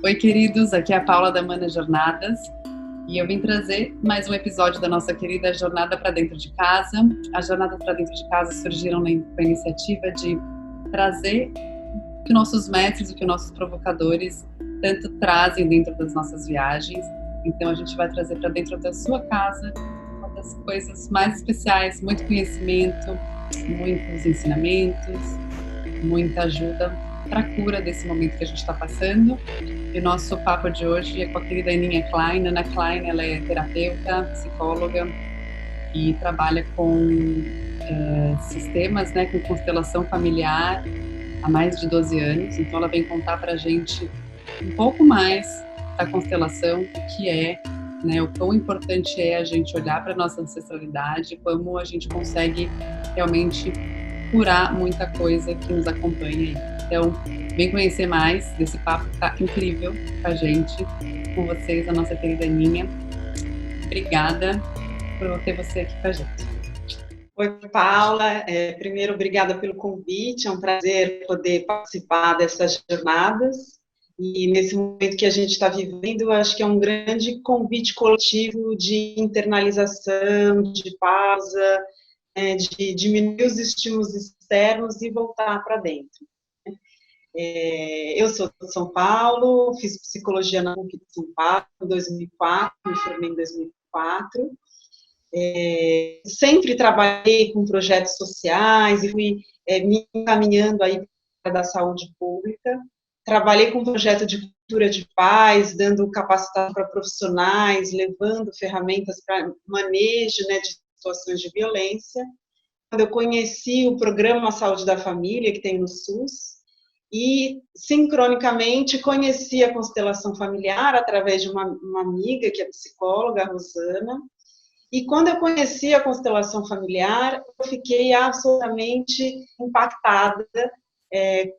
Oi, queridos, aqui é a Paula da Mana Jornadas e eu vim trazer mais um episódio da nossa querida Jornada para Dentro de Casa. As Jornadas para Dentro de Casa surgiram com a iniciativa de trazer o que nossos mestres, o que nossos provocadores tanto trazem dentro das nossas viagens. Então a gente vai trazer para dentro da sua casa uma das coisas mais especiais, muito conhecimento, muitos ensinamentos, muita ajuda para a cura desse momento que a gente está passando. E o nosso papo de hoje é com a querida Aninha Klein. Ana Klein, ela é terapeuta, psicóloga e trabalha com sistemas, né, com constelação familiar há mais de 12 anos. Então ela vem contar para a gente um pouco mais da constelação, o que é, né, o quão importante é a gente olhar para a nossa ancestralidade, como a gente consegue realmente curar muita coisa que nos acompanha aí. Então, vem conhecer mais desse papo que tá incrível com a gente, com vocês, a nossa querida Aninha. Obrigada por ter você aqui com a gente. Oi, Paula. Primeiro, obrigada pelo convite. É um prazer poder participar dessas jornadas. E nesse momento que a gente está vivendo, acho que é um grande convite coletivo de internalização, de pausa, de diminuir os estímulos externos e voltar para dentro. Eu sou de São Paulo, fiz psicologia na PUC de São Paulo em 2004, me formei em 2004. Sempre trabalhei com projetos sociais e fui me encaminhando aí para a saúde pública. Trabalhei com um projeto de cultura de paz, dando capacitação para profissionais, levando ferramentas para manejo, né, de situações de violência. Quando eu conheci o programa Saúde da Família, que tem no SUS, e, sincronicamente, conheci a constelação familiar através de uma amiga, que é psicóloga, a Rosana. E quando eu conheci a constelação familiar, eu fiquei absolutamente impactada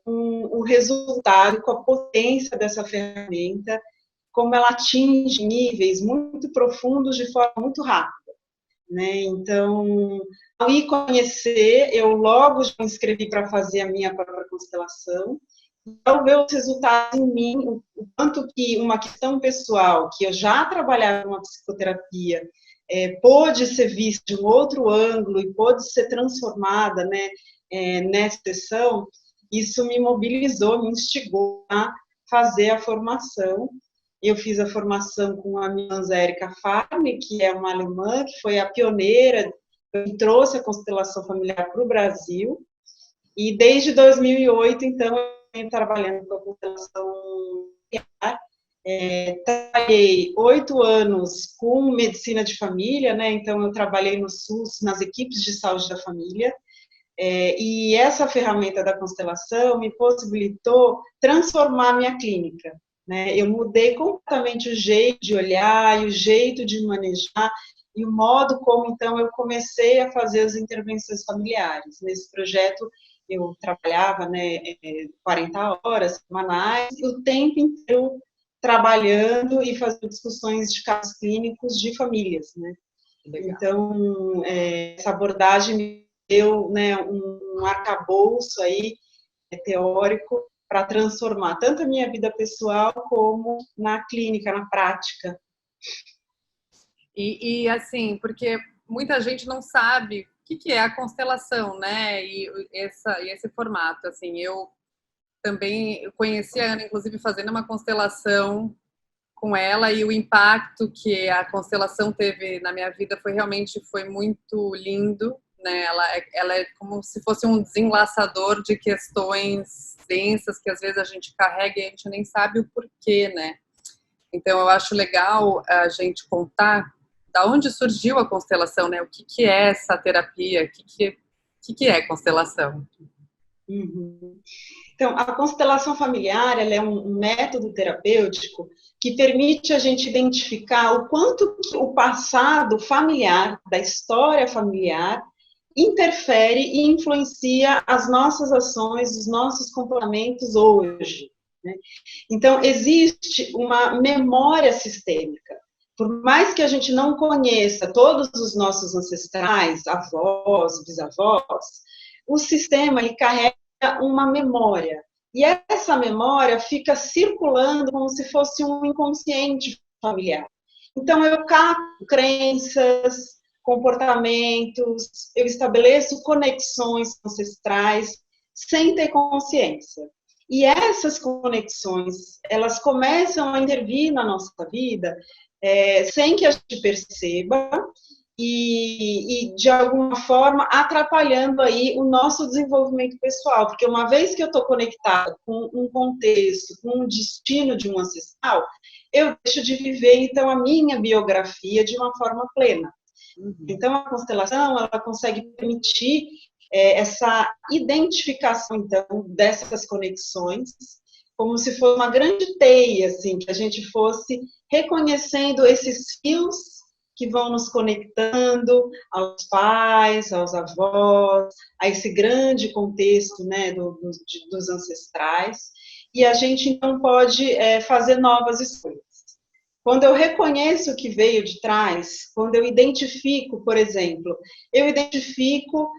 com o resultado, com a potência dessa ferramenta, como ela atinge níveis muito profundos de forma muito rápida, né? Então, ao ir conhecer, eu logo me inscrevi para fazer a minha própria constelação. Ao ver os resultados em mim, o quanto que uma questão pessoal, que eu já trabalhava numa psicoterapia, pôde ser vista de um outro ângulo e pôde ser transformada, né, nessa sessão, isso me mobilizou, me instigou a fazer a formação. Eu fiz a formação com a minha irmã Érica Farme, que é uma alemã, que foi a pioneira, que trouxe a constelação familiar para o Brasil, e desde 2008, então, eu venho trabalhando com a constelação familiar. Trabalhei 8 anos com medicina de família, né? Então eu trabalhei no SUS, nas equipes de saúde da família, e essa ferramenta da constelação me possibilitou transformar a minha clínica, né? Eu mudei completamente o jeito de olhar e o jeito de manejar e o modo como, então, eu comecei a fazer as intervenções familiares. Nesse projeto, eu trabalhava, né, 40 horas semanais, e o tempo inteiro trabalhando e fazendo discussões de casos clínicos de famílias, né? Então, essa abordagem me deu, né, um arcabouço aí, teórico, para transformar tanto a minha vida pessoal como na clínica, na prática. E assim, porque muita gente não sabe o que é a constelação, né? E esse formato, assim, eu também conheci a Ana, inclusive, fazendo uma constelação com ela, e o impacto que a constelação teve na minha vida foi muito lindo, né? Ela é como se fosse um desenlaçador de questões densas que às vezes a gente carrega e a gente nem sabe o porquê, né? Então eu acho legal a gente contar da onde surgiu a constelação, né? O que é essa terapia? O que é constelação? Uhum. Então, a constelação familiar, ela é um método terapêutico que permite a gente identificar o quanto o passado familiar, da história familiar, interfere e influencia as nossas ações, os nossos comportamentos hoje, né? Então, existe uma memória sistêmica. Por mais que a gente não conheça todos os nossos ancestrais, avós, bisavós, o sistema ele carrega uma memória. E essa memória fica circulando como se fosse um inconsciente familiar. Então, eu capto crenças, comportamentos, eu estabeleço conexões ancestrais sem ter consciência. E essas conexões, elas começam a intervir na nossa vida sem que a gente perceba e, de alguma forma, atrapalhando aí o nosso desenvolvimento pessoal. Porque uma vez que eu estou conectada com um contexto, com um destino de um ancestral, eu deixo de viver, então, a minha biografia de uma forma plena. Então, a constelação, ela consegue permitir essa identificação, então, dessas conexões, como se fosse uma grande teia, assim, que a gente fosse reconhecendo esses fios que vão nos conectando aos pais, aos avós, a esse grande contexto, né, dos ancestrais, e a gente, então, pode fazer novas escolhas. Quando eu reconheço o que veio de trás, quando eu identifico, por exemplo, eu identifico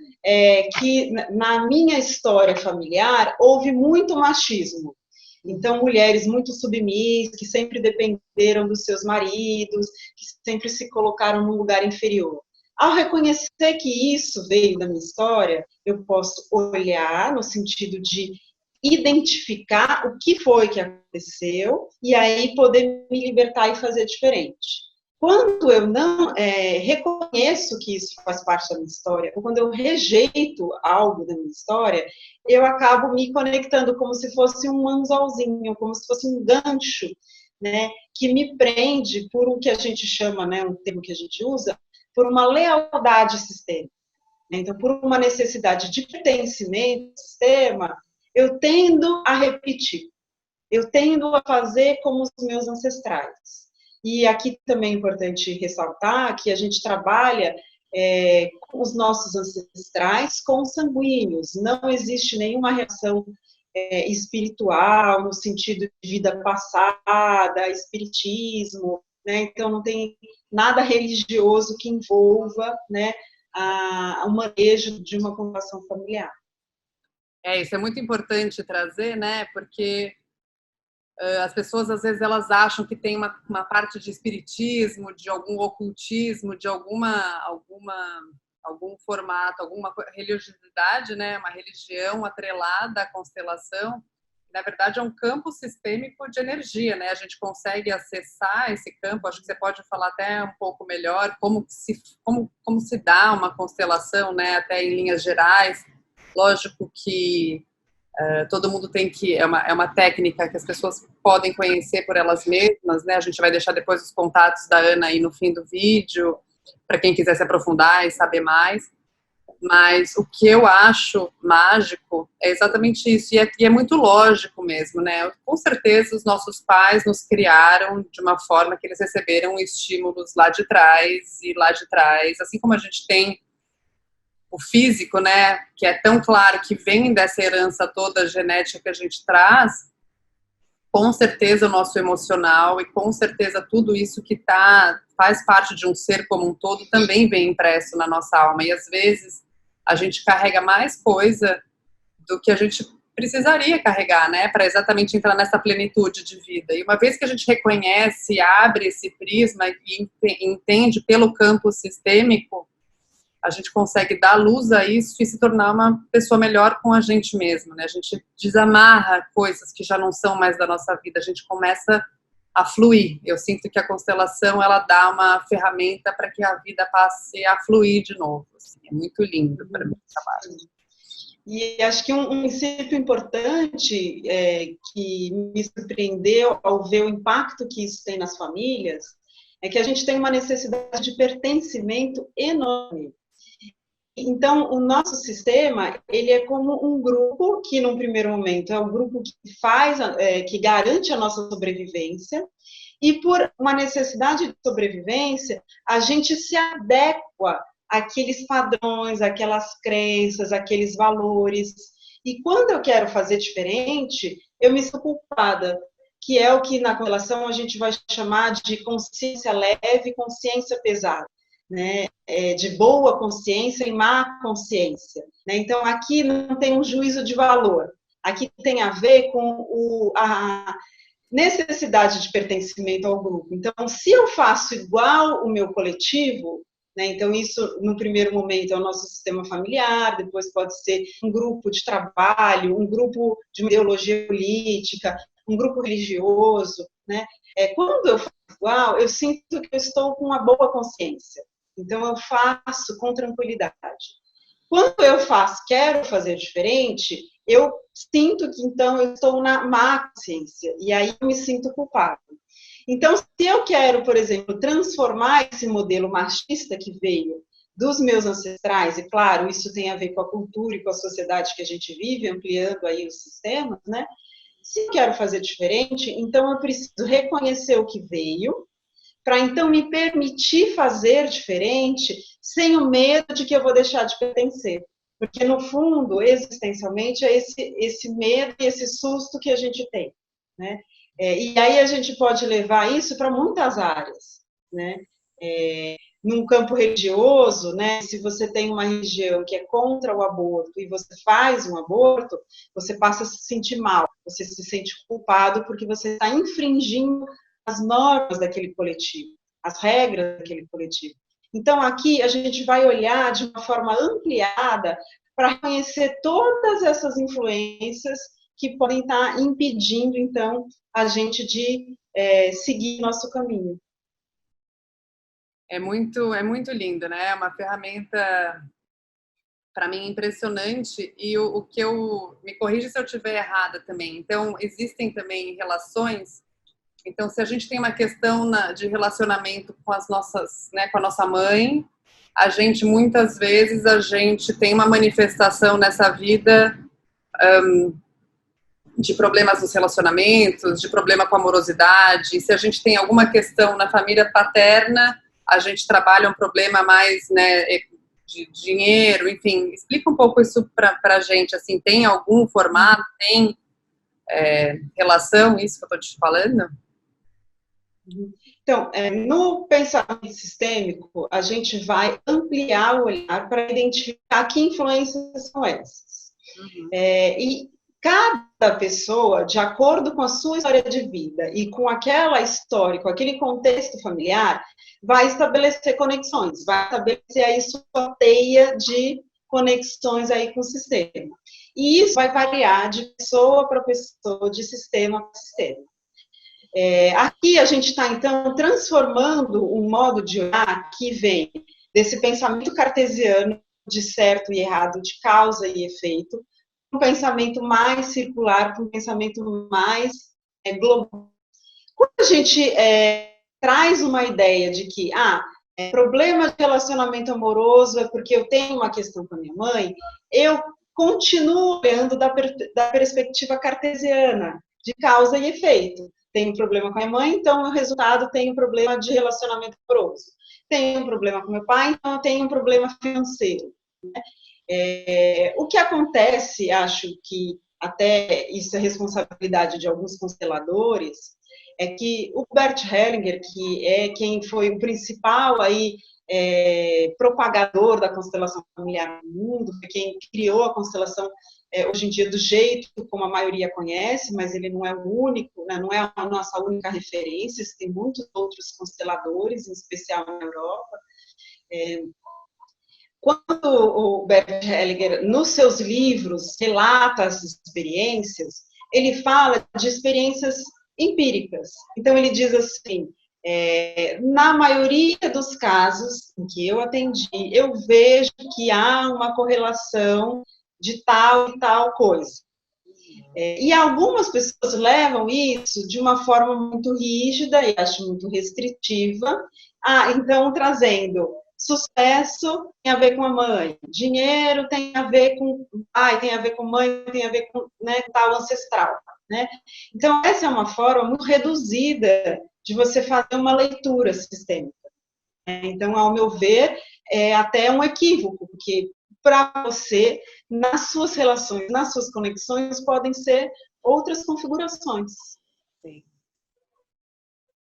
que na minha história familiar houve muito machismo. Então, mulheres muito submissas, que sempre dependeram dos seus maridos, que sempre se colocaram num lugar inferior. Ao reconhecer que isso veio da minha história, eu posso olhar no sentido de identificar o que foi que aconteceu e aí poder me libertar e fazer diferente. Quando eu não reconheço que isso faz parte da minha história, ou quando eu rejeito algo da minha história, eu acabo me conectando como se fosse um anzolzinho, como se fosse um gancho, né, que me prende por o que a gente chama, né, um termo que a gente usa, por uma lealdade sistêmica. Então, por uma necessidade de pertencimento ao sistema, eu tendo a repetir, eu tendo a fazer como os meus ancestrais. E aqui também é importante ressaltar que a gente trabalha com os nossos ancestrais consanguíneos, não existe nenhuma relação espiritual, no sentido de vida passada, espiritismo, né? Então não tem nada religioso que envolva, né, o manejo de uma constelação familiar. Isso é muito importante trazer, né? Porque as pessoas, às vezes, elas acham que tem uma parte de espiritismo, de algum ocultismo, de algum formato, alguma religiosidade, né? Uma religião atrelada à constelação. Na verdade, é um campo sistêmico de energia, né? A gente consegue acessar esse campo. Acho que você pode falar até um pouco melhor como se dá uma constelação, né? Até em linhas gerais. Lógico que todo mundo tem que... É uma técnica que as pessoas podem conhecer por elas mesmas, né? A gente vai deixar depois os contatos da Ana aí no fim do vídeo, para quem quiser se aprofundar e saber mais. Mas o que eu acho mágico é exatamente isso, e é muito lógico mesmo, né? Com certeza os nossos pais nos criaram de uma forma que eles receberam estímulos lá de trás, e lá de trás, assim como a gente tem o físico, né, que é tão claro que vem dessa herança toda genética que a gente traz, com certeza o nosso emocional e com certeza tudo isso que faz parte de um ser como um todo também vem impresso na nossa alma, e às vezes a gente carrega mais coisa do que a gente precisaria carregar, né, para exatamente entrar nessa plenitude de vida. E uma vez que a gente reconhece, abre esse prisma e entende pelo campo sistêmico, a gente consegue dar luz a isso e se tornar uma pessoa melhor com a gente mesmo, né? A gente desamarra coisas que já não são mais da nossa vida, a gente começa a fluir. Eu sinto que a constelação, ela dá uma ferramenta para que a vida passe a fluir de novo. Assim, é muito lindo para mim o trabalho. E acho que um princípio importante que me surpreendeu ao ver o impacto que isso tem nas famílias é que a gente tem uma necessidade de pertencimento enorme. Então, o nosso sistema, ele é como um grupo que, num primeiro momento, é um grupo que garante a nossa sobrevivência, e por uma necessidade de sobrevivência, a gente se adequa àqueles padrões, àquelas crenças, àqueles valores. E quando eu quero fazer diferente, eu me sinto culpada, que é o que na constelação a gente vai chamar de consciência leve e consciência pesada. Né, de boa consciência e má consciência. Né? Então, aqui não tem um juízo de valor. Aqui tem a ver com a necessidade de pertencimento ao grupo. Então, se eu faço igual o meu coletivo, né, então isso, no primeiro momento, é o nosso sistema familiar, depois pode ser um grupo de trabalho, um grupo de ideologia política, um grupo religioso, né? Quando eu faço igual, eu sinto que eu estou com uma boa consciência. Então, eu faço com tranquilidade. Quando eu quero fazer diferente, eu sinto que, então, eu estou na má consciência, e aí eu me sinto culpado. Então, se eu quero, por exemplo, transformar esse modelo machista que veio dos meus ancestrais, e claro, isso tem a ver com a cultura e com a sociedade que a gente vive, ampliando aí os sistemas, né? Se eu quero fazer diferente, então eu preciso reconhecer o que veio, para então me permitir fazer diferente, sem o medo de que eu vou deixar de pertencer. Porque, no fundo, existencialmente, é esse medo e esse susto que a gente tem, né? E aí a gente pode levar isso para muitas áreas, né? Num campo religioso, né? Se você tem uma religião que é contra o aborto e você faz um aborto, você passa a se sentir mal, você se sente culpado porque você está infringindo as normas daquele coletivo, as regras daquele coletivo. Então, aqui a gente vai olhar de uma forma ampliada para conhecer todas essas influências que podem estar impedindo, então, a gente de seguir nosso caminho. É muito lindo, né? É uma ferramenta, para mim, impressionante. E o que me corrija se eu estiver errada também. Então, existem também relações. Então, se a gente tem uma questão de relacionamento com as nossas, né, com a nossa mãe, muitas vezes a gente tem uma manifestação nessa vida de problemas nos relacionamentos, de problema com a amorosidade. Se a gente tem alguma questão na família paterna, a gente trabalha um problema mais, né, de dinheiro, enfim. Explica um pouco isso para a gente, assim, tem algum formato, tem relação, isso que eu estou te falando? Então, no pensamento sistêmico, a gente vai ampliar o olhar para identificar que influências são essas. Uhum. E cada pessoa, de acordo com a sua história de vida e com aquela história, com aquele contexto familiar, vai estabelecer conexões, vai estabelecer aí sua teia de conexões aí com o sistema. E isso vai variar de pessoa para pessoa, de sistema para sistema. Aqui a gente está, então, transformando um modo de olhar que vem desse pensamento cartesiano de certo e errado, de causa e efeito, um pensamento mais circular, para um pensamento mais global. Quando a gente traz uma ideia de que problema de relacionamento amoroso é porque eu tenho uma questão com a minha mãe, eu continuo olhando da perspectiva cartesiana, de causa e efeito. Tenho um problema com a minha mãe, então o resultado tem um problema de relacionamento amoroso. Tenho um problema com meu pai, então eu tenho um problema financeiro. Né? O que acontece, acho que até isso é responsabilidade de alguns consteladores, é que o Bert Hellinger, que é quem foi o principal aí, propagador da constelação familiar no mundo, foi quem criou a constelação hoje em dia do jeito como a maioria conhece, mas ele não é o único, né, não é a nossa única referência, tem muitos outros consteladores, em especial na Europa. Quando o Bert Hellinger, nos seus livros, relata as experiências, ele fala de experiências empíricas. Então, ele diz assim, na maioria dos casos em que eu atendi, eu vejo que há uma correlação de tal e tal coisa. E algumas pessoas levam isso de uma forma muito rígida e acho muito restritiva, então trazendo sucesso tem a ver com a mãe, dinheiro tem a ver com pai, tem a ver com mãe, tem a ver com, né, tal ancestral. Né? Então, essa é uma forma muito reduzida de você fazer uma leitura sistêmica. Então, ao meu ver, é até um equívoco, porque para você, nas suas relações, nas suas conexões, podem ser outras configurações. Sim.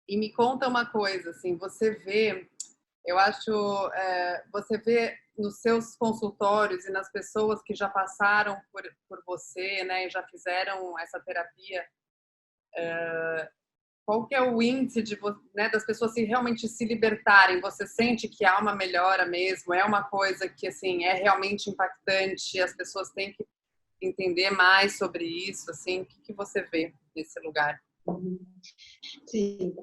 E me conta uma coisa, assim, você vê, eu acho, você vê nos seus consultórios e nas pessoas que já passaram por você, né, e já fizeram essa terapia, qual que é o índice né, das pessoas realmente se libertarem? Você sente que há uma melhora mesmo? É uma coisa que assim é realmente impactante? As pessoas têm que entender mais sobre isso? Assim, o que você vê nesse lugar? Sim.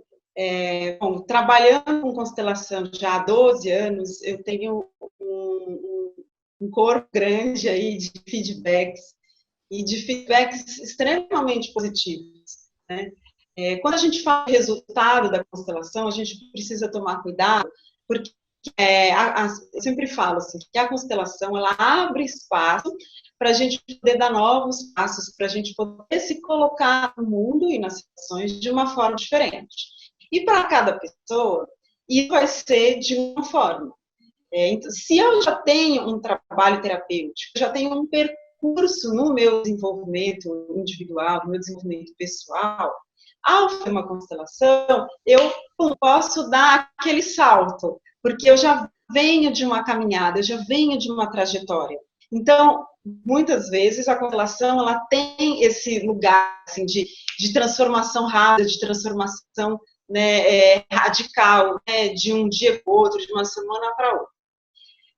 Bom, trabalhando com constelação já há 12 anos, eu tenho um corpo grande aí de feedbacks e de feedbacks extremamente positivos, né? Quando a gente fala de resultado da constelação, a gente precisa tomar cuidado, porque eu sempre falo assim, que a constelação ela abre espaço para a gente poder dar novos passos, para a gente poder se colocar no mundo e nas situações de uma forma diferente. E para cada pessoa, isso vai ser de uma forma. Então, se eu já tenho um trabalho terapêutico, já tenho um percurso no meu desenvolvimento individual, no meu desenvolvimento pessoal, ao fazer uma constelação, eu posso dar aquele salto, porque eu já venho de uma caminhada, eu já venho de uma trajetória. Então, muitas vezes a constelação ela tem esse lugar assim, de transformação rápida, de transformação, né, radical, né, de um dia para o outro, de uma semana para outra.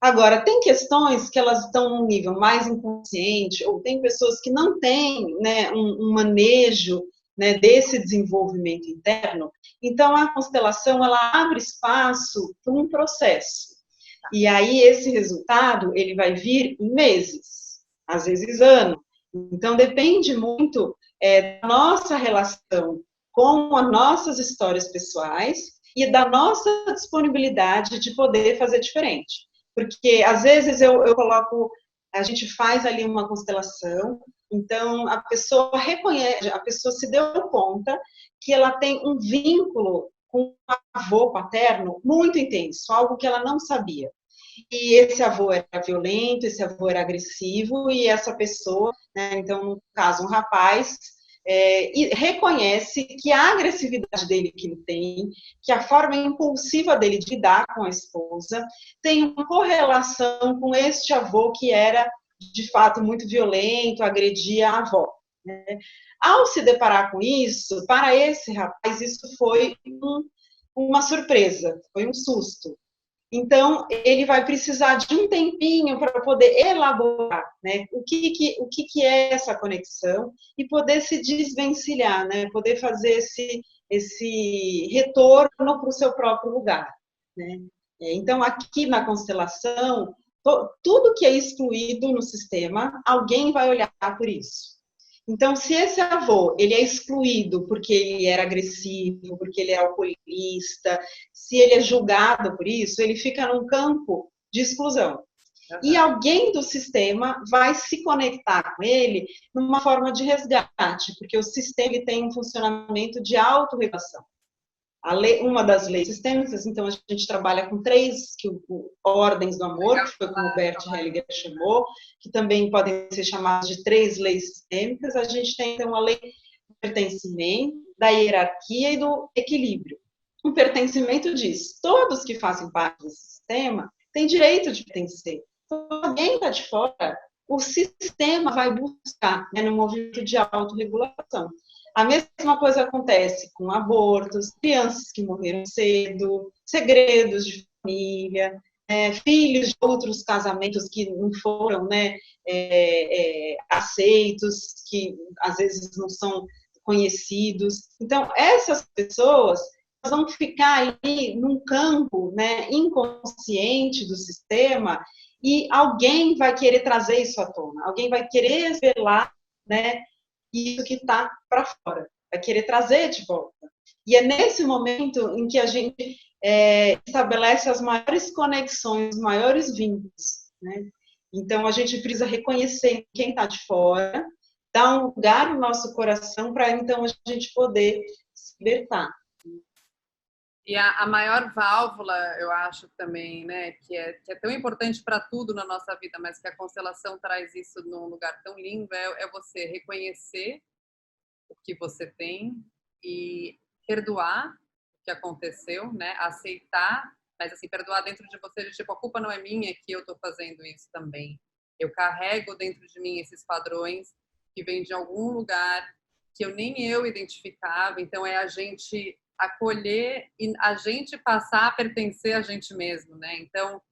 Agora, tem questões que elas estão num nível mais inconsciente, ou tem pessoas que não têm, né, um manejo, né, desse desenvolvimento interno. Então, a constelação ela abre espaço para um processo. E aí, esse resultado ele vai vir em meses, às vezes anos. Então, depende muito da nossa relação com as nossas histórias pessoais e da nossa disponibilidade de poder fazer diferente. Porque, às vezes, eu coloco, a gente faz ali uma constelação, então a pessoa reconhece, a pessoa se deu conta que ela tem um vínculo com o avô paterno muito intenso, algo que ela não sabia. E esse avô era violento, esse avô era agressivo, e essa pessoa, né, então, no caso, um rapaz, e reconhece que a agressividade dele que ele tem, que a forma impulsiva dele de lidar com a esposa, tem uma correlação com este avô que era, de fato, muito violento, agredia a avó. Né? Ao se deparar com isso, para esse rapaz, isso foi uma surpresa, foi um susto. Então, ele vai precisar de um tempinho para poder elaborar, né, o que é essa conexão e poder se desvencilhar, né, poder fazer esse retorno para o seu próprio lugar. Né. Então, aqui na constelação, tudo que é excluído no sistema, alguém vai olhar por isso. Então, se esse avô ele é excluído porque ele era agressivo, porque ele é alcoolista, se ele é julgado por isso, ele fica num campo de exclusão. E alguém do sistema vai se conectar com ele numa forma de resgate, porque o sistema ele tem um funcionamento de autorregulação. Uma das leis sistêmicas, então a gente trabalha com 3 ordens do amor, que foi como o Bert Hellinger chamou, que também podem ser chamadas de 3 leis sistêmicas. A gente tem, então, a lei do pertencimento, da hierarquia e do equilíbrio. O pertencimento diz, todos que fazem parte do sistema têm direito de pertencer. Se alguém está de fora, o sistema vai buscar, né, no movimento de autorregulação. A mesma coisa acontece com abortos, crianças que morreram cedo, segredos de família, filhos de outros casamentos que não foram, né, aceitos, que às vezes não são conhecidos. Então, essas pessoas vão ficar ali num campo, né, inconsciente do sistema e alguém vai querer trazer isso à tona, alguém vai querer revelar, né, isso que está para fora, vai querer trazer de volta. E é nesse momento em que a gente estabelece as maiores conexões, os maiores vínculos, né? Então, a gente precisa reconhecer quem está de fora, dar um lugar no nosso coração para, então, a gente poder se libertar. E a maior válvula, eu acho também, né, que é tão importante para tudo na nossa vida, mas que a constelação traz isso num lugar tão lindo, é você reconhecer o que você tem e perdoar o que aconteceu, né, aceitar Mas, assim, perdoar dentro de você, tipo, a culpa não é minha que eu tô fazendo isso também. Eu carrego dentro de mim esses padrões que vêm de algum lugar que eu nem eu identificava. Então, é a gente acolher e a gente passar a pertencer a gente mesmo, né? Então,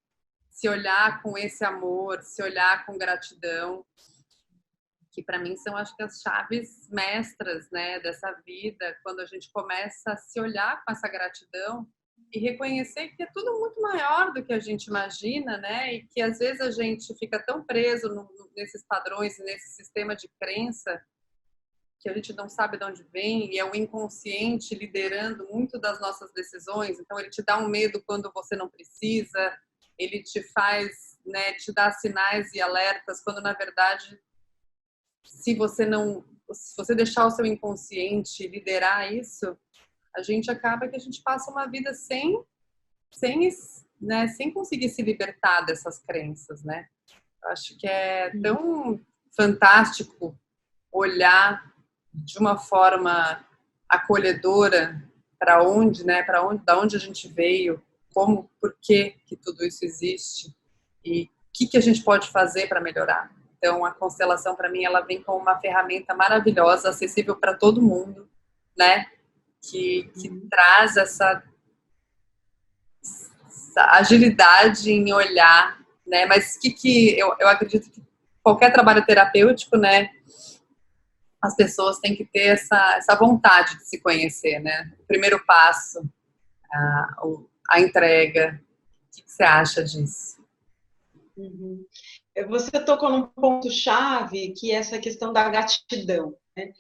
se olhar com esse amor, se olhar com gratidão, que para mim são, acho que, as chaves mestras, né, dessa vida, quando a gente começa a se olhar com essa gratidão e reconhecer que é tudo muito maior do que a gente imagina, né, e que às vezes a gente fica tão preso nesses padrões e nesse sistema de crença que a gente não sabe de onde vem, e é o inconsciente liderando muito das nossas decisões. Então ele te dá um medo quando você não precisa, ele te faz, né, te dá sinais e alertas quando na verdade, se você deixar o seu inconsciente liderar isso, a gente acaba que a gente passa uma vida sem conseguir se libertar dessas crenças, né? Eu acho que é tão fantástico olhar de uma forma acolhedora para onde, né, da onde a gente veio, por que tudo isso existe e o que a gente pode fazer para melhorar. Então, a constelação, para mim, ela vem como uma ferramenta maravilhosa, acessível para todo mundo, né? Que traz essa agilidade em olhar, né? Mas eu acredito que qualquer trabalho terapêutico, né? As pessoas têm que ter essa vontade de se conhecer, né? O primeiro passo, a entrega. O que você acha disso? Uhum. Você tocou num ponto-chave, que é essa questão da gratidão, né?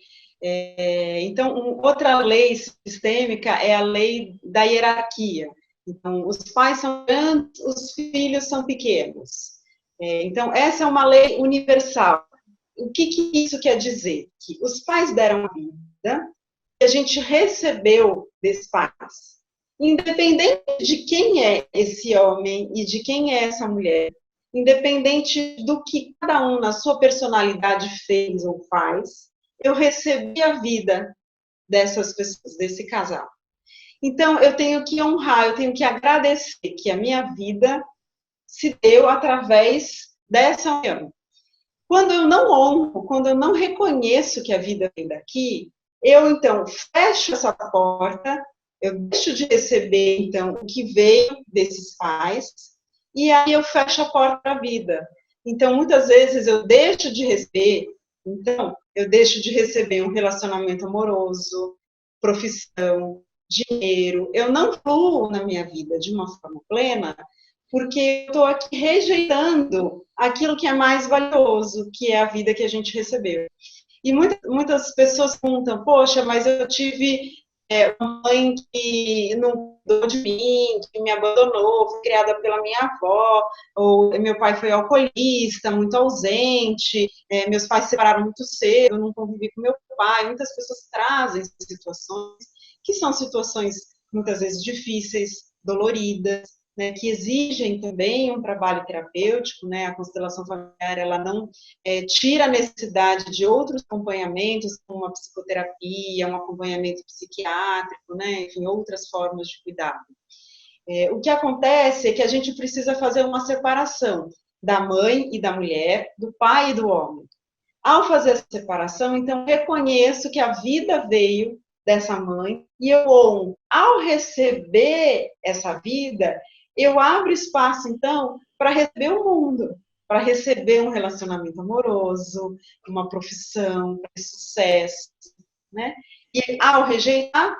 Então, outra lei sistêmica é a lei da hierarquia. Então, os pais são grandes, os filhos são pequenos. Então, essa é uma lei universal. O que isso quer dizer? Que os pais deram a vida e a gente recebeu desses pais. Independente de quem é esse homem e de quem é essa mulher, independente do que cada um na sua personalidade fez ou faz, eu recebi a vida dessas pessoas, desse casal. Então, eu tenho que honrar, eu tenho que agradecer que a minha vida se deu através dessa união. Quando eu não honro, quando eu não reconheço que a vida vem daqui, eu, então, fecho essa porta, eu deixo de receber, então, o que veio desses pais, e aí eu fecho a porta para a vida. Então, muitas vezes eu deixo de receber, então, eu deixo de receber um relacionamento amoroso, profissão, dinheiro. Eu não fluo na minha vida de uma forma plena, porque eu estou aqui rejeitando aquilo que é mais valioso, que é a vida que a gente recebeu. E muitas pessoas perguntam, poxa, mas eu tive uma mãe que não cuidou de mim, que me abandonou, fui criada pela minha avó, ou meu pai foi alcoolista, muito ausente, meus pais se separaram muito cedo, eu não convivi com meu pai. Muitas pessoas trazem situações que são situações muitas vezes difíceis, doloridas, né, que exigem também um trabalho terapêutico, né? A constelação familiar, ela não tira a necessidade de outros acompanhamentos, como uma psicoterapia, um acompanhamento psiquiátrico, né? Enfim, outras formas de cuidado. O que acontece é que a gente precisa fazer uma separação da mãe e da mulher, do pai e do homem. Ao fazer essa separação, então, reconheço que a vida veio dessa mãe e eu honro. Ao receber essa vida, eu abro espaço, então, para receber o mundo, para receber um relacionamento amoroso, uma profissão, sucesso, né? E ao rejeitar,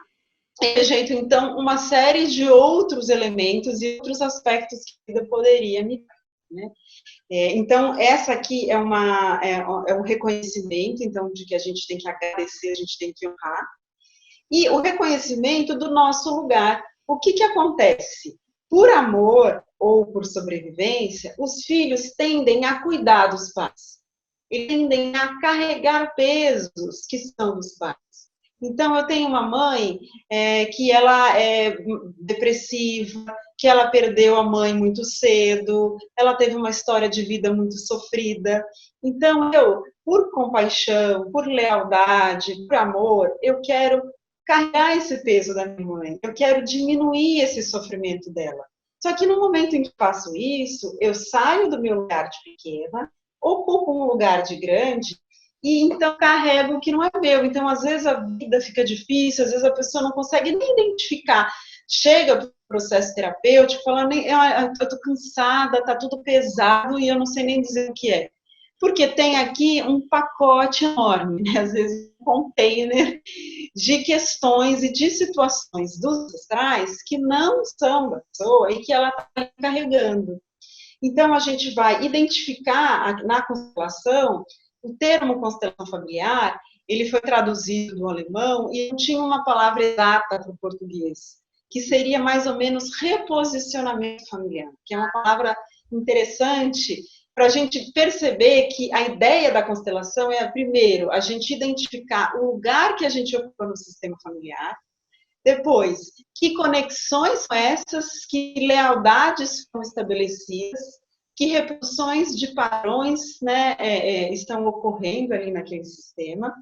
eu rejeito, então, uma série de outros elementos e outros aspectos que a vida poderia me dar, né? Então, essa aqui é um reconhecimento, então, de que a gente tem que agradecer, a gente tem que honrar. E o reconhecimento do nosso lugar. O que acontece? Por amor ou por sobrevivência, os filhos tendem a cuidar dos pais. Eles tendem a carregar pesos que são dos pais. Então, eu tenho uma mãe que ela é depressiva, que ela perdeu a mãe muito cedo, ela teve uma história de vida muito sofrida. Então, eu, por compaixão, por lealdade, por amor, eu quero carregar esse peso da minha mãe, eu quero diminuir esse sofrimento dela. Só que no momento em que faço isso, eu saio do meu lugar de pequena, ocupo um lugar de grande, e então carrego o que não é meu. Então, às vezes, a vida fica difícil, às vezes a pessoa não consegue nem identificar. Chega para o processo terapêutico, fala, eu estou cansada, está tudo pesado e eu não sei nem dizer o que é. Porque tem aqui um pacote enorme, né? Às vezes um container de questões e de situações dos ancestrais que não são da pessoa e que ela está carregando. Então, a gente vai identificar na constelação, o termo constelação familiar, ele foi traduzido do alemão e não tinha uma palavra exata para o português, que seria mais ou menos reposicionamento familiar, que é uma palavra interessante para a gente perceber que a ideia da constelação é, primeiro, a gente identificar o lugar que a gente ocupa no sistema familiar, depois, que conexões são essas, que lealdades foram estabelecidas, que reproduções de padrões, né, estão ocorrendo ali naquele sistema,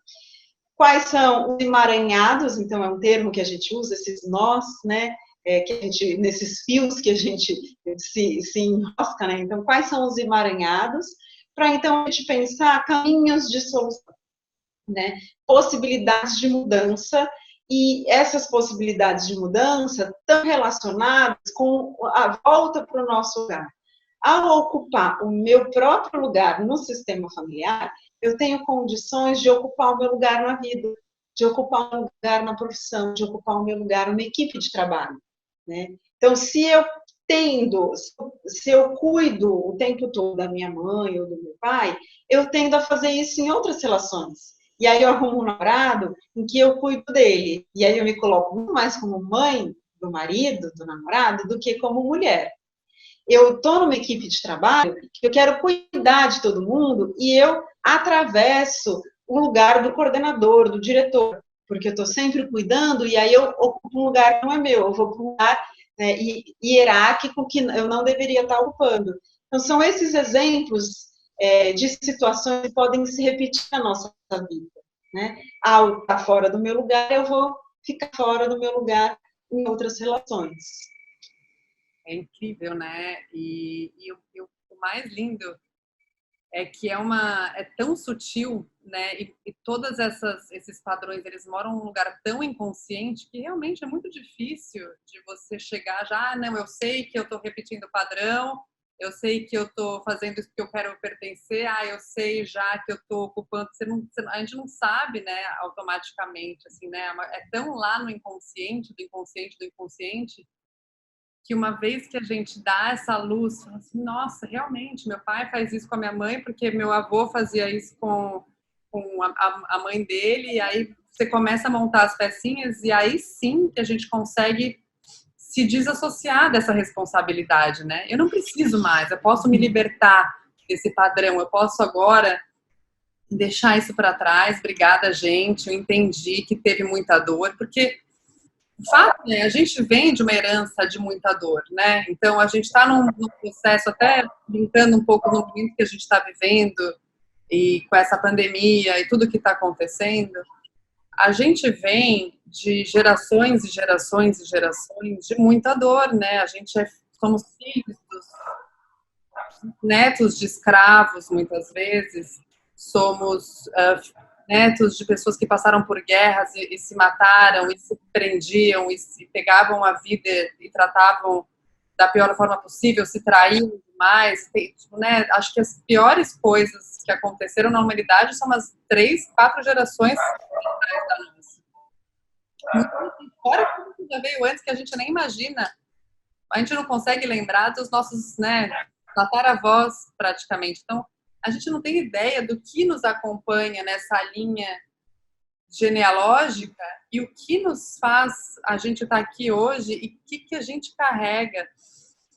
quais são os emaranhados, então é um termo que a gente usa, esses nós, né, que a gente, nesses fios que a gente se enrosca, né, então quais são os emaranhados, para então a gente pensar caminhos de solução, né, possibilidades de mudança, e essas possibilidades de mudança estão relacionadas com a volta para o nosso lugar. Ao ocupar o meu próprio lugar no sistema familiar, eu tenho condições de ocupar o meu lugar na vida, de ocupar um lugar na profissão, de ocupar o meu lugar numa equipe de trabalho, né? Então, se eu cuido o tempo todo da minha mãe ou do meu pai, eu tendo a fazer isso em outras relações. E aí eu arrumo um namorado em que eu cuido dele. E aí eu me coloco muito mais como mãe do marido, do namorado, do que como mulher. Eu estou numa equipe de trabalho que eu quero cuidar de todo mundo e eu atravesso o lugar do coordenador, do diretor, porque eu estou sempre cuidando e aí eu ocupo um lugar que não é meu, eu vou para um lugar, né, hierárquico que eu não deveria estar ocupando. Então, são esses exemplos de situações que podem se repetir na nossa vida, né? Ao estar fora do meu lugar, eu vou ficar fora do meu lugar em outras relações. É incrível, né? E o mais lindo é que é tão sutil, né? E todas esses padrões, eles moram num lugar tão inconsciente que realmente é muito difícil de você chegar já, não, eu sei que eu estou repetindo o padrão, eu sei que eu estou fazendo isso porque eu quero pertencer, eu sei já que eu estou ocupando, a gente não sabe, né, automaticamente, assim, né? É tão lá no inconsciente, do inconsciente, do inconsciente, que uma vez que a gente dá essa luz, fala assim, nossa, realmente, meu pai faz isso com a minha mãe, porque meu avô fazia isso com a mãe dele, e aí você começa a montar as pecinhas, e aí sim que a gente consegue se desassociar dessa responsabilidade, né? Eu não preciso mais, eu posso me libertar desse padrão, eu posso agora deixar isso para trás, obrigada, gente, eu entendi que teve muita dor, porque o fato é, a gente vem de uma herança de muita dor, né? Então, a gente está num processo, até brincando um pouco no momento que a gente está vivendo, e com essa pandemia e tudo que está acontecendo, a gente vem de gerações e gerações e gerações de muita dor, né? Somos filhos dos netos de escravos, muitas vezes, somos netos de pessoas que passaram por guerras e se mataram, e se prendiam, e se pegavam a vida e tratavam da pior forma possível, se traíam demais, né? Acho que as piores coisas que aconteceram na humanidade são umas 3, 4 gerações atrás da nossa. Fora que já veio antes, que a gente nem imagina, a gente não consegue lembrar dos nossos, né, tataravós, praticamente. Então, a gente não tem ideia do que nos acompanha nessa linha genealógica e o que nos faz a gente estar aqui hoje e o que a gente carrega.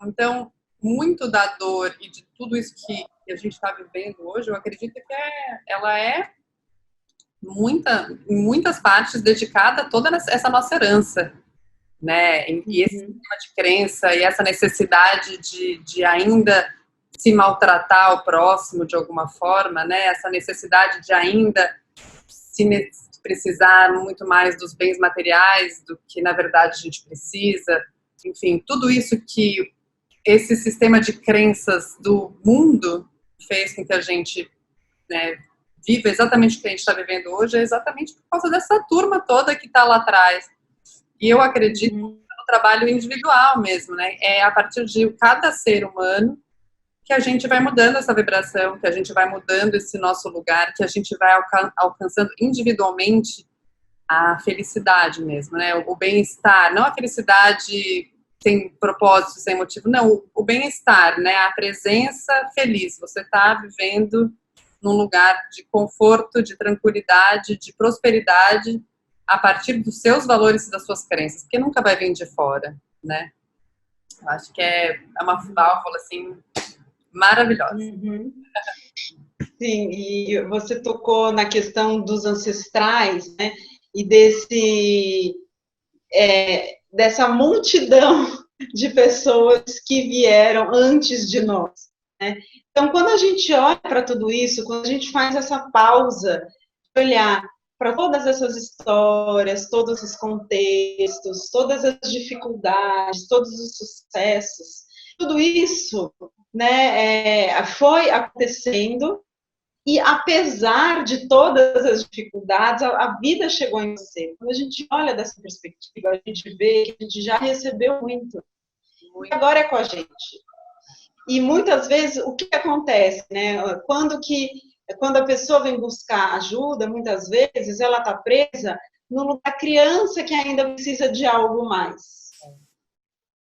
Então, muito da dor e de tudo isso que a gente está vivendo hoje, eu acredito que ela é em muitas partes dedicada a toda essa nossa herança, né? E esse sistema de crença e essa necessidade de ainda se maltratar o próximo de alguma forma, né? Essa necessidade de ainda se precisar muito mais dos bens materiais do que, na verdade, a gente precisa. Enfim, tudo isso que esse sistema de crenças do mundo fez com que a gente, né, viva exatamente o que a gente está vivendo hoje, é exatamente por causa dessa turma toda que está lá atrás. E eu acredito no trabalho individual mesmo, né? É a partir de cada ser humano que a gente vai mudando essa vibração, que a gente vai mudando esse nosso lugar, que a gente vai alcançando individualmente a felicidade mesmo, né? O bem-estar, não a felicidade sem propósito, sem motivo, não, o bem-estar, né? A presença feliz, você está vivendo num lugar de conforto, de tranquilidade, de prosperidade, a partir dos seus valores e das suas crenças, porque nunca vai vir de fora, né? Eu acho que é uma válvula, assim, maravilhosa. Uhum. Sim, e você tocou na questão dos ancestrais, né? E dessa multidão de pessoas que vieram antes de nós, né? Então, quando a gente olha para tudo isso, quando a gente faz essa pausa, olhar para todas essas histórias, todos os contextos, todas as dificuldades, todos os sucessos, tudo isso, né, foi acontecendo. E apesar de todas as dificuldades, a vida chegou em você. Quando a gente olha dessa perspectiva, a gente vê que a gente já recebeu muito. E agora é com a gente. E muitas vezes, o que acontece, né? Quando a pessoa vem buscar ajuda, muitas vezes ela está presa no lugar criança que ainda precisa de algo mais.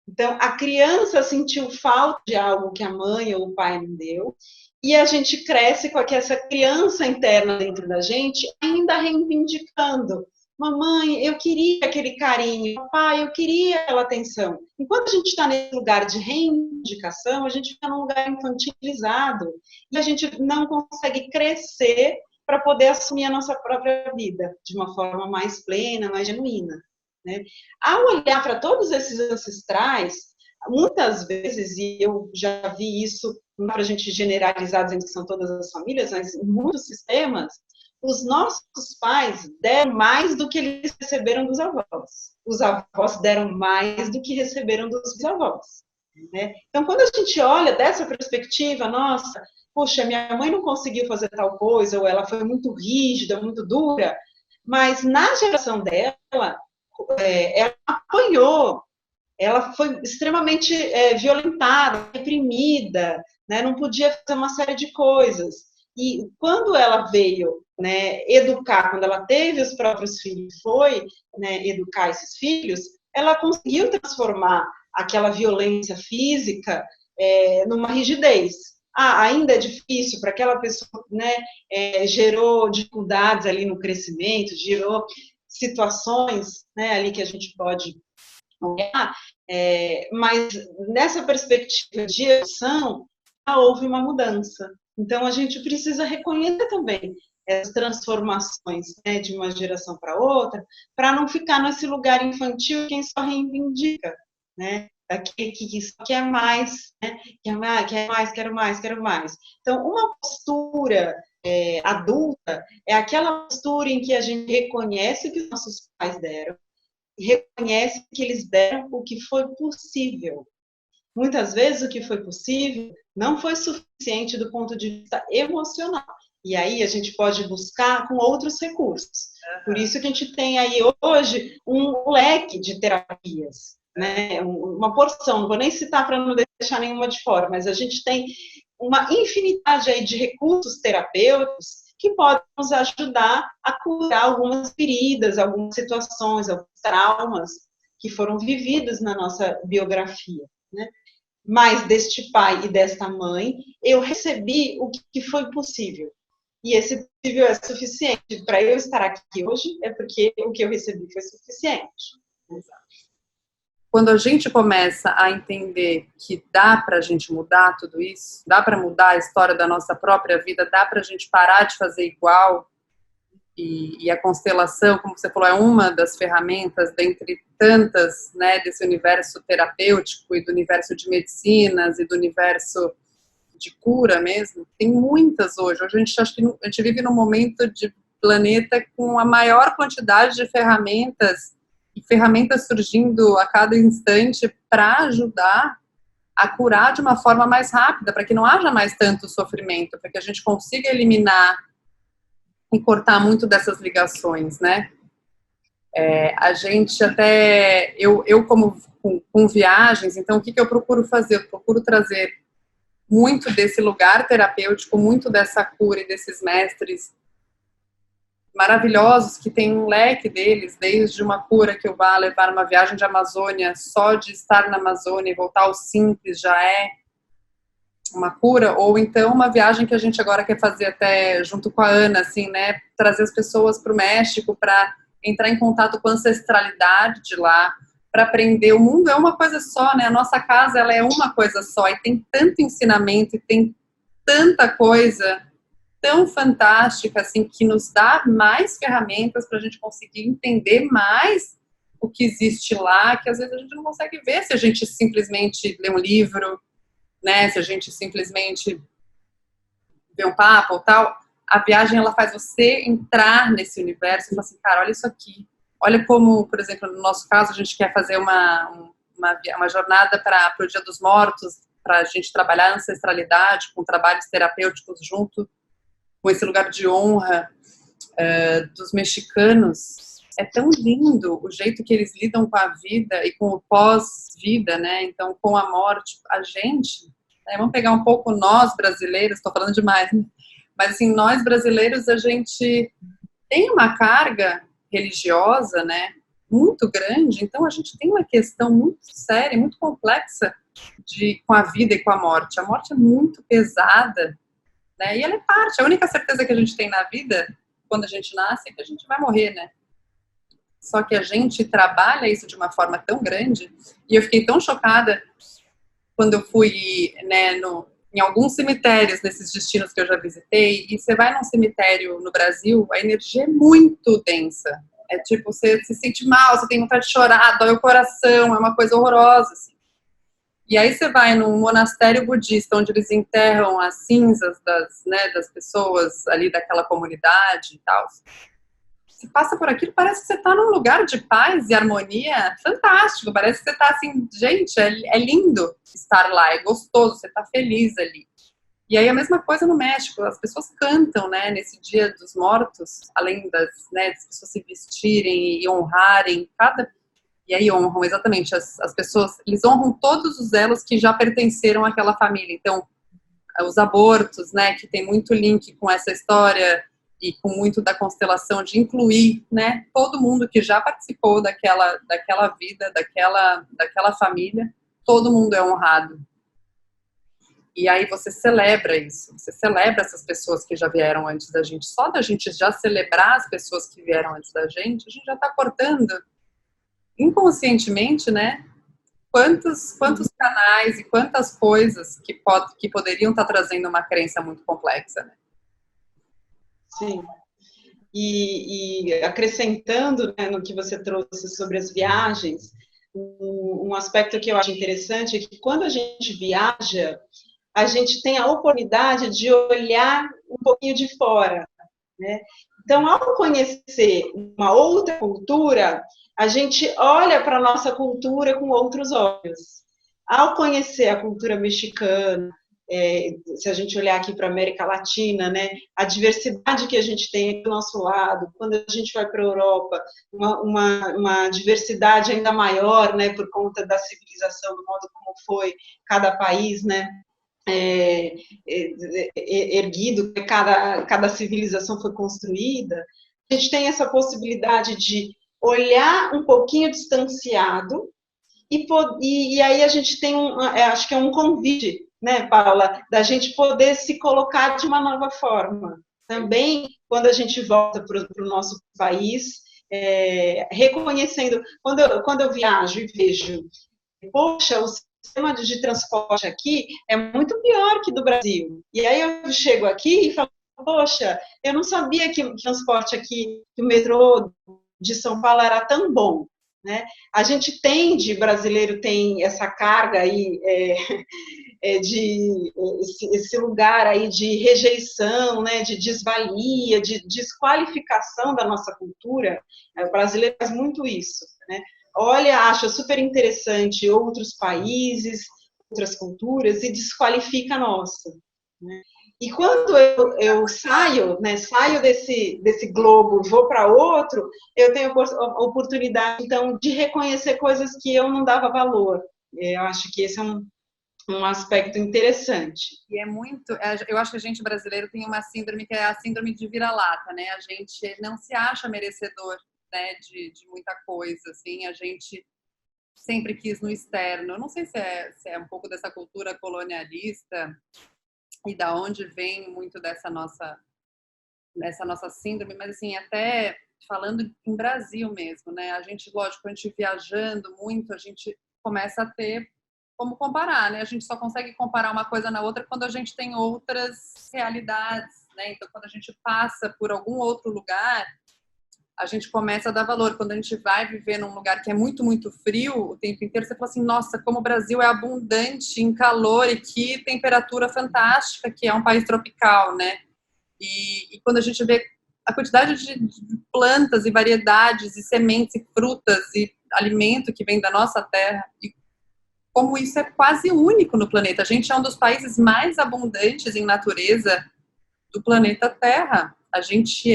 Então, a criança sentiu falta de algo que a mãe ou o pai não deu, e a gente cresce com essa criança interna dentro da gente, ainda reivindicando. Mamãe, eu queria aquele carinho. Papai, eu queria aquela atenção. Enquanto a gente está nesse lugar de reivindicação, a gente fica num lugar infantilizado. E a gente não consegue crescer para poder assumir a nossa própria vida de uma forma mais plena, mais genuína, né? Ao olhar para todos esses ancestrais, muitas vezes, e eu já vi isso, não dá para a gente generalizar dizendo que são todas as famílias, mas em muitos sistemas, os nossos pais deram mais do que eles receberam dos avós. Os avós deram mais do que receberam dos bisavós, né? Então, quando a gente olha dessa perspectiva, nossa, puxa, minha mãe não conseguiu fazer tal coisa, ou ela foi muito rígida, muito dura, mas na geração dela, ela apanhou, ela foi extremamente violentada, reprimida, né? Não podia fazer uma série de coisas. E quando ela veio, né, educar, quando ela teve os próprios filhos, foi, né, educar esses filhos, ela conseguiu transformar aquela violência física numa rigidez. Ainda é difícil para aquela pessoa, né, gerou dificuldades ali no crescimento, gerou situações, né, ali que a gente pode olhar, mas nessa perspectiva de evolução, houve uma mudança. Então, a gente precisa reconhecer também as transformações, né, de uma geração para outra, para não ficar nesse lugar infantil quem só reivindica, né? Daquele que só quer mais, né? Quer mais, quero mais, quero mais. Então, uma postura adulta é aquela postura em que a gente reconhece o que os nossos pais deram, reconhece que eles deram o que foi possível. Muitas vezes o que foi possível não foi suficiente do ponto de vista emocional. E aí a gente pode buscar com outros recursos. Por isso que a gente tem aí hoje um leque de terapias, né? Uma porção, não vou nem citar para não deixar nenhuma de fora, mas a gente tem uma infinidade aí de recursos terapêuticos que podem nos ajudar a curar algumas feridas, algumas situações, alguns traumas que foram vividos na nossa biografia, né? Mas deste pai e desta mãe, eu recebi o que foi possível. E esse possível é suficiente. Para eu estar aqui hoje, é porque o que eu recebi foi suficiente. Exato. Quando a gente começa a entender que dá para a gente mudar tudo isso, dá para mudar a história da nossa própria vida, dá para a gente parar de fazer igual, e a constelação, como você falou, é uma das ferramentas dentre tantas, né, desse universo terapêutico e do universo de medicinas e do universo de cura mesmo. Tem muitas hoje. Hoje a gente acha que a gente vive num momento de planeta com a maior quantidade de ferramentas e ferramentas surgindo a cada instante para ajudar a curar de uma forma mais rápida, para que não haja mais tanto sofrimento, para que a gente consiga eliminar e cortar muito dessas ligações, né? A gente até, eu como com viagens, então o que eu procuro fazer? Eu procuro trazer muito desse lugar terapêutico, muito dessa cura e desses mestres maravilhosos que tem um leque deles, desde uma cura que eu vá levar uma viagem de Amazônia, só de estar na Amazônia e voltar ao simples já é uma cura, ou então uma viagem que a gente agora quer fazer até junto com a Ana, assim, né, trazer as pessoas para o México para entrar em contato com a ancestralidade de lá, para aprender. O mundo é uma coisa só, né, a nossa casa ela é uma coisa só, e tem tanto ensinamento, e tem tanta coisa tão fantástica, assim, que nos dá mais ferramentas para a gente conseguir entender mais o que existe lá, que às vezes a gente não consegue ver se a gente simplesmente lê um livro, né, se a gente simplesmente vê um papo ou tal. A viagem, ela faz você entrar nesse universo e falar assim, cara, olha isso aqui. Olha como, por exemplo, no nosso caso, a gente quer fazer uma jornada para o Dia dos Mortos, para a gente trabalhar a ancestralidade, com trabalhos terapêuticos junto com esse lugar de honra dos mexicanos. É tão lindo o jeito que eles lidam com a vida e com o pós-vida, né? Então, com a morte, a gente, né? Vamos pegar um pouco nós brasileiros, estou falando demais, né? Mas assim, nós brasileiros, a gente tem uma carga religiosa, né? Muito grande, então a gente tem uma questão muito séria, muito complexa com a vida e com a morte. A morte é muito pesada, né? E ela é parte, a única certeza que a gente tem na vida, quando a gente nasce, é que a gente vai morrer, né? Só que a gente trabalha isso de uma forma tão grande, e eu fiquei tão chocada quando eu fui, né, em alguns cemitérios, nesses destinos que eu já visitei, e você vai num cemitério no Brasil, a energia é muito densa. É tipo, você se sente mal, você tem vontade de chorar, dói o coração, é uma coisa horrorosa, assim. E aí você vai num monastério budista, onde eles enterram as cinzas das pessoas ali daquela comunidade e tal. Você passa por aquilo, parece que você está num lugar de paz e harmonia fantástico. Parece que você está assim, gente, é lindo estar lá, é gostoso, você está feliz ali. E aí a mesma coisa no México, as pessoas cantam, né, nesse Dia dos Mortos, além das pessoas se vestirem e honrarem e aí honram exatamente as pessoas, eles honram todos os elos que já pertenceram àquela família. Então, os abortos, né, que tem muito link com essa história e com muito da constelação de incluir, né, todo mundo que já participou daquela vida, daquela família, todo mundo é honrado. E aí você celebra isso, você celebra essas pessoas que já vieram antes da gente. Só da gente já celebrar as pessoas que vieram antes da gente, a gente já está cortando inconscientemente, né, quantos canais e quantas coisas que poderiam estar trazendo uma crença muito complexa, né? Sim. E acrescentando, né, no que você trouxe sobre as viagens, um aspecto que eu acho interessante é que quando a gente viaja, a gente tem a oportunidade de olhar um pouquinho de fora, né? Então, ao conhecer uma outra cultura, a gente olha para a nossa cultura com outros olhos. Ao conhecer a cultura mexicana, se a gente olhar aqui para a América Latina, né, a diversidade que a gente tem aqui do nosso lado, quando a gente vai para a Europa, uma diversidade ainda maior, né, por conta da civilização, do modo como foi cada país, né, erguido, cada civilização foi construída, a gente tem essa possibilidade de olhar um pouquinho distanciado e aí a gente tem acho que é um convite, né, Paula, da gente poder se colocar de uma nova forma. Também, quando a gente volta para o nosso país, reconhecendo, quando eu viajo e vejo, poxa, o sistema de transporte aqui é muito pior que do Brasil. E aí eu chego aqui e falo, poxa, eu não sabia que o transporte aqui, que o metrô de São Paulo era tão bom, né? A gente brasileiro tem essa carga aí esse lugar aí de rejeição, né, de desvalia, de desqualificação da nossa cultura. O brasileiro faz muito isso, né? Olha, acha super interessante outros países, outras culturas e desqualifica a nossa, né? E quando eu saio, né, saio desse globo, vou para outro, eu tenho a oportunidade, então, de reconhecer coisas que eu não dava valor. Eu acho que esse é um aspecto interessante. E é muito, eu acho que a gente brasileiro tem uma síndrome que é a síndrome de vira-lata, né? A gente não se acha merecedor, né, de muita coisa, assim, a gente sempre quis no externo. Eu não sei se é um pouco dessa cultura colonialista e da onde vem muito dessa nossa síndrome, mas assim, até falando em Brasil mesmo, né? A gente, lógico, a gente viajando muito, a gente começa a ter como comparar, né? A gente só consegue comparar uma coisa na outra quando a gente tem outras realidades, né? Então, quando a gente passa por algum outro lugar, a gente começa a dar valor. Quando a gente vai viver num lugar que é muito, muito frio o tempo inteiro, você fala assim, nossa, como o Brasil é abundante em calor e que temperatura fantástica que é um país tropical, né? E quando a gente vê a quantidade de plantas e variedades e sementes e frutas e alimento que vem da nossa terra, e como isso é quase único no planeta. A gente é um dos países mais abundantes em natureza do planeta Terra. A gente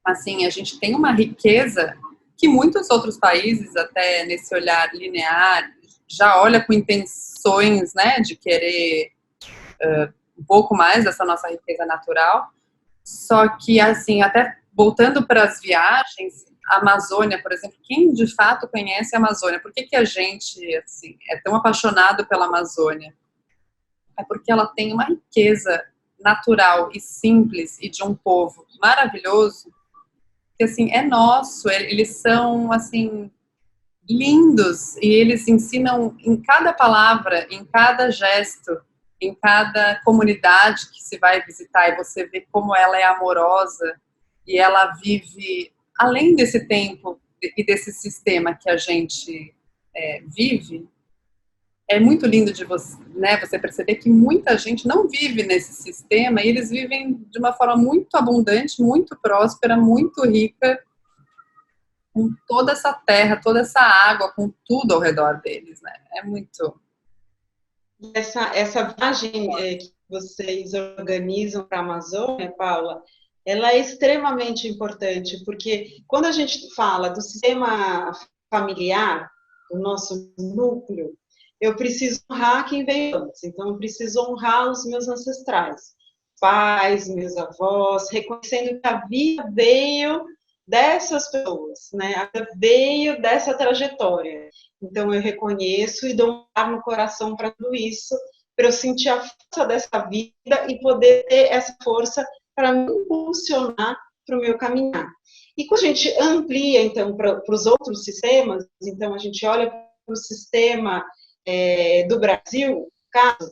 assim, a gente tem uma riqueza que muitos outros países, até nesse olhar linear, já olha com intenções, né, de querer um pouco mais dessa nossa riqueza natural. Só que, assim, até voltando para as viagens, a Amazônia, por exemplo, quem de fato conhece a Amazônia? Por que a gente, assim, é tão apaixonado pela Amazônia? É porque ela tem uma riqueza natural e simples e de um povo maravilhoso que, assim, é nosso. Eles são, assim, lindos e eles ensinam em cada palavra, em cada gesto, em cada comunidade que se vai visitar e você vê como ela é amorosa e ela vive além desse tempo e desse sistema que a gente vive. É muito lindo de você, né, você perceber que muita gente não vive nesse sistema e eles vivem de uma forma muito abundante, muito próspera, muito rica, com toda essa terra, toda essa água, com tudo ao redor deles, né? É muito... Essa viagem que vocês organizam para a Amazônia, Paula, ela é extremamente importante, porque quando a gente fala do sistema familiar, do nosso núcleo, eu preciso honrar quem veio antes. Então, eu preciso honrar os meus ancestrais, pais, meus avós, reconhecendo que a vida veio dessas pessoas, né? A vida veio dessa trajetória. Então, eu reconheço e dou um ar no coração para tudo isso, para eu sentir a força dessa vida e poder ter essa força para me impulsionar para o meu caminhar. E quando a gente amplia, então, para os outros sistemas, então, a gente olha para o sistema do Brasil, caso,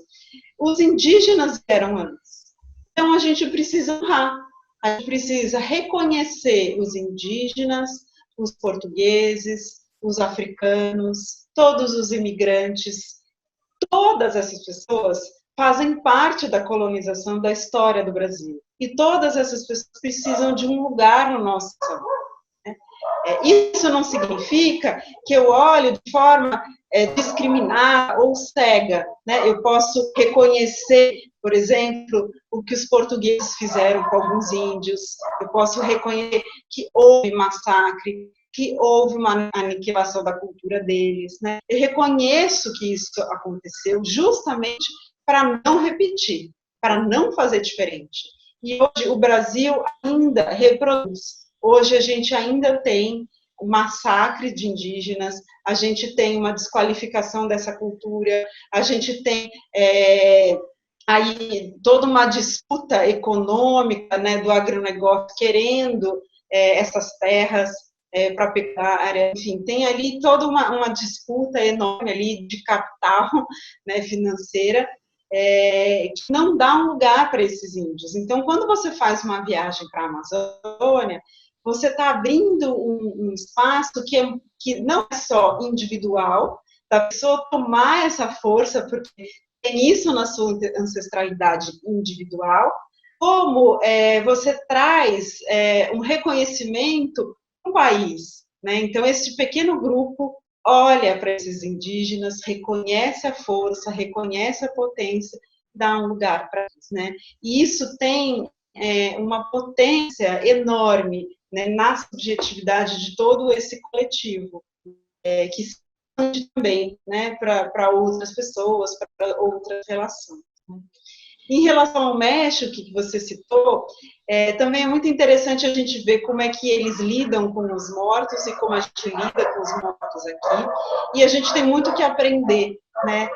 os indígenas vieram antes. Então, a gente precisa honrar, a gente precisa reconhecer os indígenas, os portugueses, os africanos, todos os imigrantes, todas essas pessoas fazem parte da colonização da história do Brasil. E todas essas pessoas precisam de um lugar no nosso salão. Isso não significa que eu olho de forma discriminada ou cega, né? Eu posso reconhecer, por exemplo, o que os portugueses fizeram com alguns índios, eu posso reconhecer que houve massacre, que houve uma aniquilação da cultura deles, né? Eu reconheço que isso aconteceu justamente para não repetir, para não fazer diferente. E hoje o Brasil ainda reproduz. Hoje a gente ainda tem o massacre de indígenas, a gente tem uma desqualificação dessa cultura, a gente tem aí toda uma disputa econômica, né, do agronegócio querendo essas terras para pecuária, enfim, tem ali toda uma disputa enorme ali de capital, né, financeira, que não dá um lugar para esses índios. Então, quando você faz uma viagem para a Amazônia, você está abrindo um espaço que não é só individual, da pessoa tomar essa força, porque tem isso na sua ancestralidade individual, como você traz um reconhecimento para o país, né? Então, esse pequeno grupo olha para esses indígenas, reconhece a força, reconhece a potência, dá um lugar para eles, né? E isso tem uma potência enorme, né, na subjetividade de todo esse coletivo, que se expande também, né, para outras pessoas, para outras relações. Né? Em relação ao México, que você citou, também é muito interessante a gente ver como é que eles lidam com os mortos e como a gente lida com os mortos aqui. E a gente tem muito que aprender, né?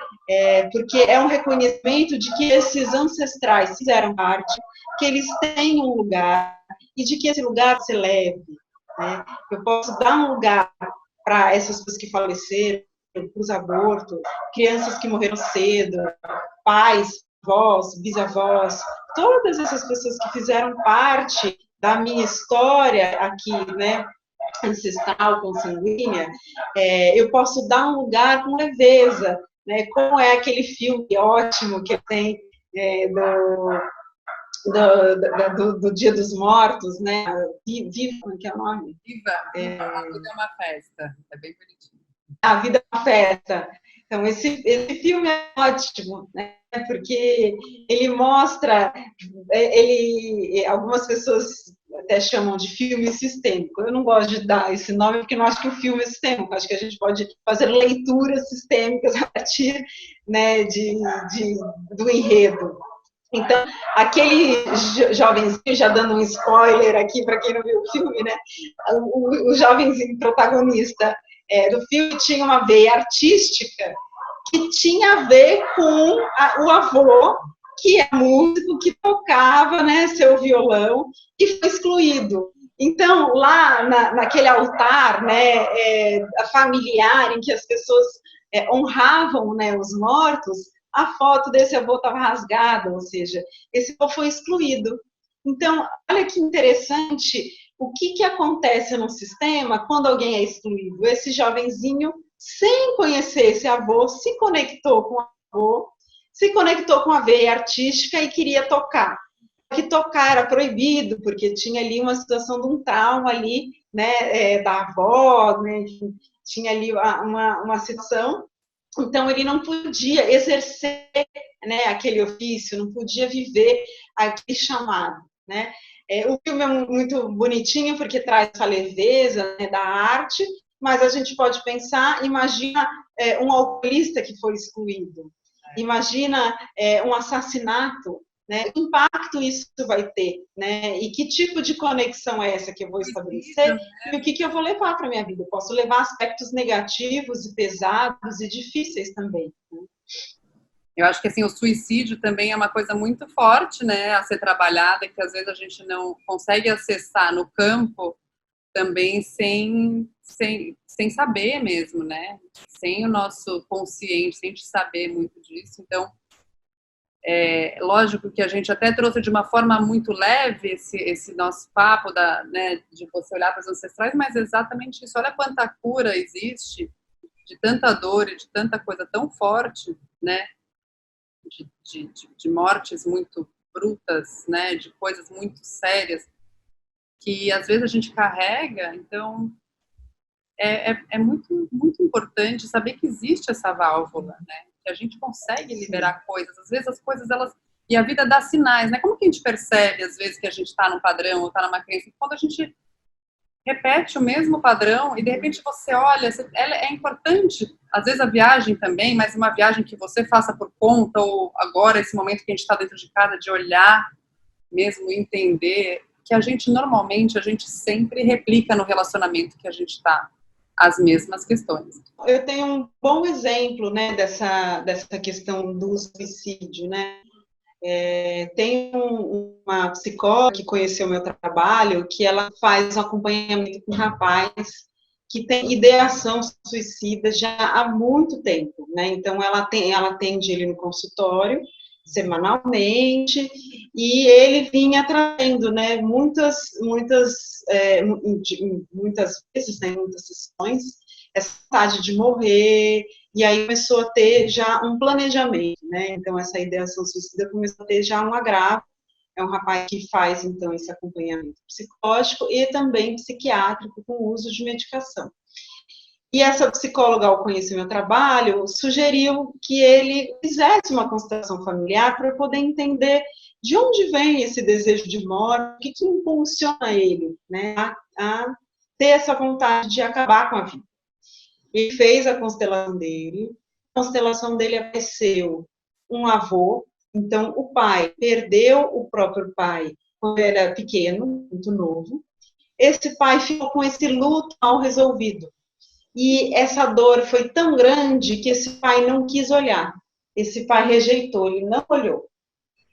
Porque é um reconhecimento de que esses ancestrais fizeram parte, que eles têm um lugar e de que esse lugar se leve. Né? Eu posso dar um lugar para essas pessoas que faleceram, para os abortos, crianças que morreram cedo, pais, avós, bisavós, todas essas pessoas que fizeram parte da minha história aqui, né, ancestral, consanguínea, eu posso dar um lugar com leveza, né, como é aquele filme ótimo que tem do Dia dos Mortos, né, Viva, como é que é o nome? Viva, a vida é uma festa, é bem bonitinho. A vida é uma festa. Então, esse filme é ótimo, né? Porque ele mostra, algumas pessoas até chamam de filme sistêmico. Eu não gosto de dar esse nome porque não acho que o filme é sistêmico. Acho que a gente pode fazer leituras sistêmicas a partir, né, do enredo. Então, aquele jovenzinho, já dando um spoiler aqui para quem não viu o filme, né? O jovenzinho protagonista do filme tinha uma veia artística que tinha a ver com o avô, que é músico, que tocava, né, seu violão, e foi excluído. Então, lá naquele altar, né, familiar, em que as pessoas honravam, né, os mortos, a foto desse avô estava rasgada, ou seja, esse avô foi excluído. Então, olha que interessante o que acontece no sistema quando alguém é excluído. Esse jovenzinho, sem conhecer esse avô, se conectou com o avô, se conectou com a veia artística e queria tocar. Que tocar era proibido, porque tinha ali uma situação de um trauma ali, né, da avó, né, tinha ali uma situação. Então, ele não podia exercer, né, aquele ofício, não podia viver aquele chamado, né? O filme é muito bonitinho, porque traz essa leveza, né, da arte, mas a gente pode pensar, imagina um alcoolista que foi excluído, imagina um assassinato, né? Que impacto isso vai ter, né? E que tipo de conexão é essa que eu vou estabelecer? E o que eu vou levar para a minha vida? Eu posso levar aspectos negativos e pesados e difíceis também. Né? Eu acho que assim, o suicídio também é uma coisa muito forte, né, a ser trabalhada, que às vezes a gente não consegue acessar no campo também sem saber mesmo, né? Sem o nosso consciente, sem te saber muito disso. Então, lógico que a gente até trouxe de uma forma muito leve esse nosso papo né, de você olhar para os ancestrais, mas é exatamente isso. Olha quanta cura existe de tanta dor e de tanta coisa tão forte, né? De mortes muito brutas, né? De coisas muito sérias que às vezes a gente carrega. Então é muito, muito importante saber que existe essa válvula, né? Que a gente consegue liberar coisas. Às vezes as coisas, e a vida dá sinais, né? Como que a gente percebe, às vezes, que a gente está num padrão ou está numa crença? Quando a gente repete o mesmo padrão e, de repente, você olha, é importante, às vezes, a viagem também, mas uma viagem que você faça por conta, ou agora, esse momento que a gente está dentro de casa, de olhar mesmo, entender que a gente, normalmente, a gente sempre replica no relacionamento que a gente está as mesmas questões. Eu tenho um bom exemplo, né, dessa questão do suicídio, né? Tem uma psicóloga que conheceu meu trabalho, que ela faz um acompanhamento com um rapaz que tem ideação suicida já há muito tempo, né? Então ela atende ele no consultório semanalmente e ele vinha trazendo, né, muitas vezes, né, muitas sessões, essa vontade de morrer, e aí começou a ter já um planejamento, né? Então essa ideação suicida começou a ter já um agravo. É um rapaz que faz, então, esse acompanhamento psicológico e também psiquiátrico com o uso de medicação. E essa psicóloga, ao conhecer meu trabalho, sugeriu que ele fizesse uma constelação familiar para poder entender de onde vem esse desejo de morte, o que impulsiona ele, né, a ter essa vontade de acabar com a vida. Ele fez a constelação dele. A constelação dele apareceu um avô. Então, o pai perdeu o próprio pai quando era pequeno, muito novo. Esse pai ficou com esse luto mal resolvido. E essa dor foi tão grande que esse pai não quis olhar. Esse pai rejeitou, ele não olhou.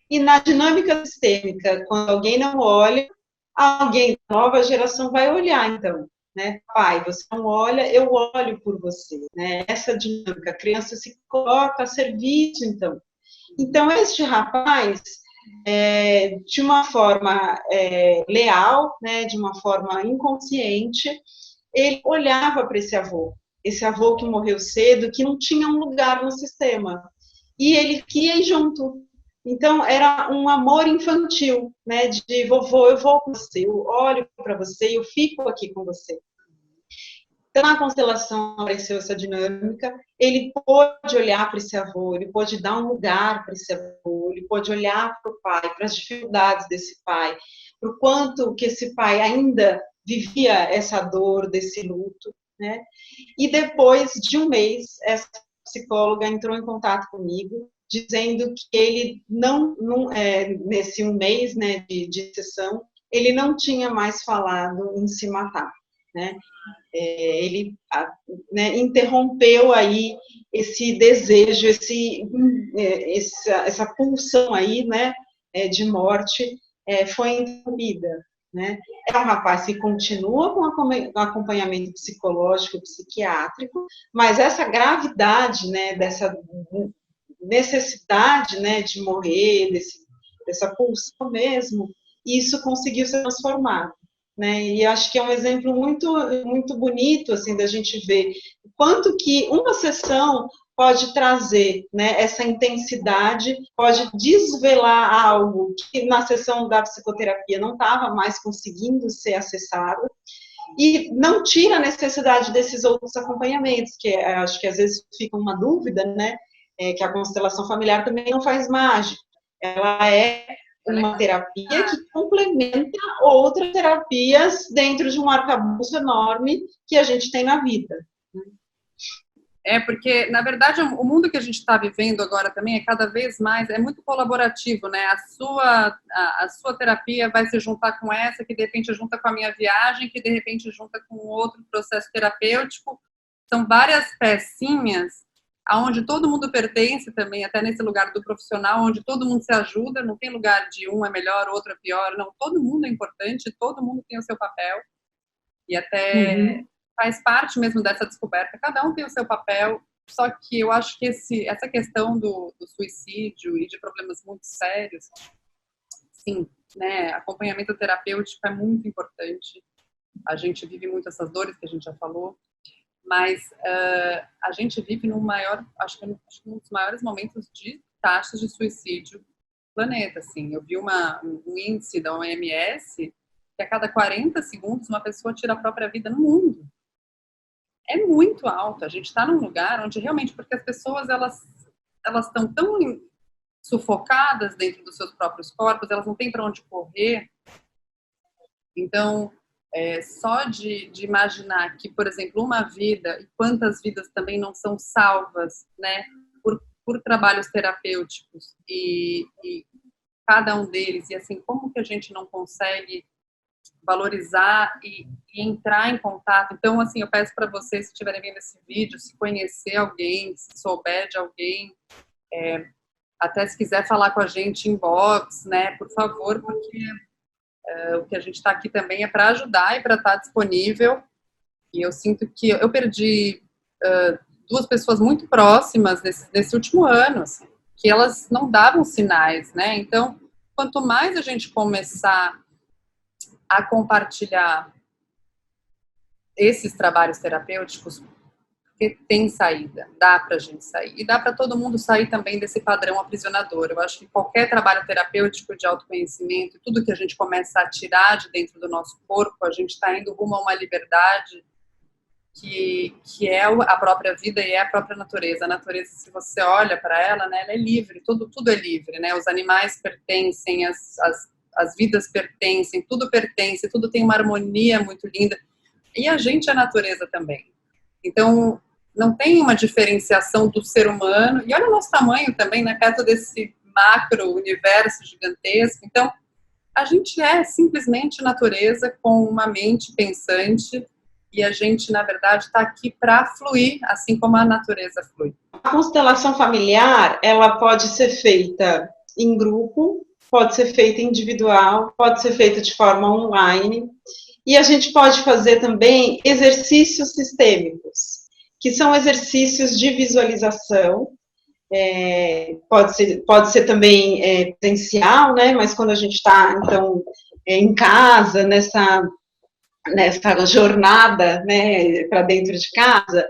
E na dinâmica sistêmica, quando alguém não olha, alguém da nova geração vai olhar, então. Né? Pai, você não olha, eu olho por você. Né? Essa dinâmica, a criança se coloca a serviço, então. Então, este rapaz, de uma forma leal, né, de uma forma inconsciente, ele olhava para esse avô que morreu cedo, que não tinha um lugar no sistema. E ele queria ir junto. Então, era um amor infantil, né, de vovô, eu vou com você, eu olho para você, eu fico aqui com você. Então, na constelação apareceu essa dinâmica, ele pôde olhar para esse avô, ele pôde dar um lugar para esse avô, ele pôde olhar para o pai, para as dificuldades desse pai, para o quanto que esse pai ainda vivia essa dor, desse luto, né? E depois de um mês, essa psicóloga entrou em contato comigo, dizendo que ele nesse um mês, né, de sessão, ele não tinha mais falado em se matar, né? Ele, né, interrompeu aí esse desejo, essa pulsão aí, né, de morte, foi interrompida, né? É um rapaz que continua com acompanhamento psicológico, psiquiátrico, mas essa gravidade, né, dessa necessidade, né, de morrer, dessa pulsão mesmo, isso conseguiu ser transformado. Né? E acho que é um exemplo muito, muito bonito, assim, da gente ver o quanto que uma sessão pode trazer, né, essa intensidade, pode desvelar algo que na sessão da psicoterapia não estava mais conseguindo ser acessado, e não tira a necessidade desses outros acompanhamentos, que acho que às vezes fica uma dúvida, né, que a constelação familiar também não faz mágica, ela é uma terapia que complementa outras terapias dentro de um arcabouço enorme que a gente tem na vida. Porque, na verdade, o mundo que a gente está vivendo agora também é cada vez mais, é muito colaborativo, né? A sua terapia vai se juntar com essa, que de repente junta com a minha viagem, que de repente junta com outro processo terapêutico. São várias pecinhas aonde todo mundo pertence também, até nesse lugar do profissional, onde todo mundo se ajuda, não tem lugar de um é melhor, outro é pior, não, todo mundo é importante, todo mundo tem o seu papel, e até faz parte mesmo dessa descoberta, cada um tem o seu papel, só que eu acho que essa questão do suicídio e de problemas muito sérios, sim, né, acompanhamento terapêutico é muito importante, a gente vive muito essas dores que a gente já falou, mas a gente vive acho que um dos maiores momentos de taxas de suicídio do planeta, assim. Eu vi um índice da OMS que a cada 40 segundos uma pessoa tira a própria vida no mundo. É muito alto. A gente está num lugar onde realmente, porque as pessoas elas estão tão sufocadas dentro dos seus próprios corpos, elas não têm para onde correr. Então, só de imaginar que, por exemplo, uma vida, e quantas vidas também não são salvas, né, por trabalhos terapêuticos, e cada um deles, e assim, como que a gente não consegue valorizar e entrar em contato. Então, assim, eu peço para vocês, se estiverem vendo esse vídeo, se conhecer alguém, se souber de alguém, até se quiser falar com a gente em box, né, por favor, porque o que a gente está aqui também é para ajudar e para estar disponível. E eu sinto que eu perdi duas pessoas muito próximas nesse último ano, assim, que elas não davam sinais, né? Então, quanto mais a gente começar a compartilhar esses trabalhos terapêuticos, porque tem saída, dá para a gente sair. E dá para todo mundo sair também desse padrão aprisionador. Eu acho que qualquer trabalho terapêutico de autoconhecimento, tudo que a gente começa a tirar de dentro do nosso corpo, a gente está indo rumo a uma liberdade que é a própria vida e é a própria natureza. A natureza, se você olha para ela, né, ela é livre, tudo é livre, né? Os animais pertencem, as vidas pertencem, tudo pertence, tudo tem uma harmonia muito linda. E a gente é a natureza também. Então, não tem uma diferenciação do ser humano. E olha o nosso tamanho também, né? Perto desse macro-universo gigantesco. Então, a gente é simplesmente natureza com uma mente pensante e a gente, na verdade, está aqui para fluir, assim como a natureza flui. A constelação familiar, ela pode ser feita em grupo, pode ser feita individual, pode ser feita de forma online. E a gente pode fazer também exercícios sistêmicos, que são exercícios de visualização. Pode ser também presencial, né? Mas quando a gente está, então, em casa, nessa jornada, né, para dentro de casa,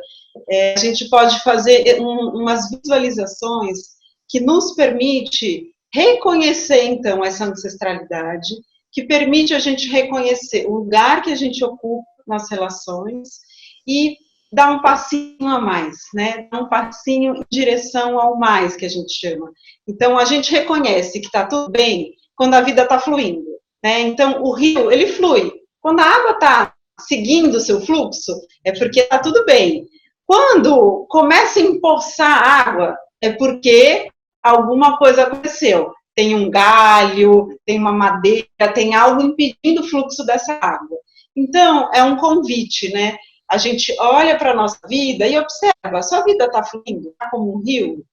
a gente pode fazer umas visualizações que nos permite reconhecer, então, essa ancestralidade, que permite a gente reconhecer o lugar que a gente ocupa nas relações e dar um passinho a mais, né? Dar um passinho em direção ao mais, que a gente chama. Então, a gente reconhece que está tudo bem quando a vida está fluindo, né? Então, o rio, ele flui. Quando a água está seguindo o seu fluxo, é porque está tudo bem. Quando começa a empoçar água, é porque alguma coisa aconteceu. Tem um galho, tem uma madeira, tem algo impedindo o fluxo dessa água. Então, é um convite, né? A gente olha para a nossa vida e observa, a sua vida está fluindo, está como um rio?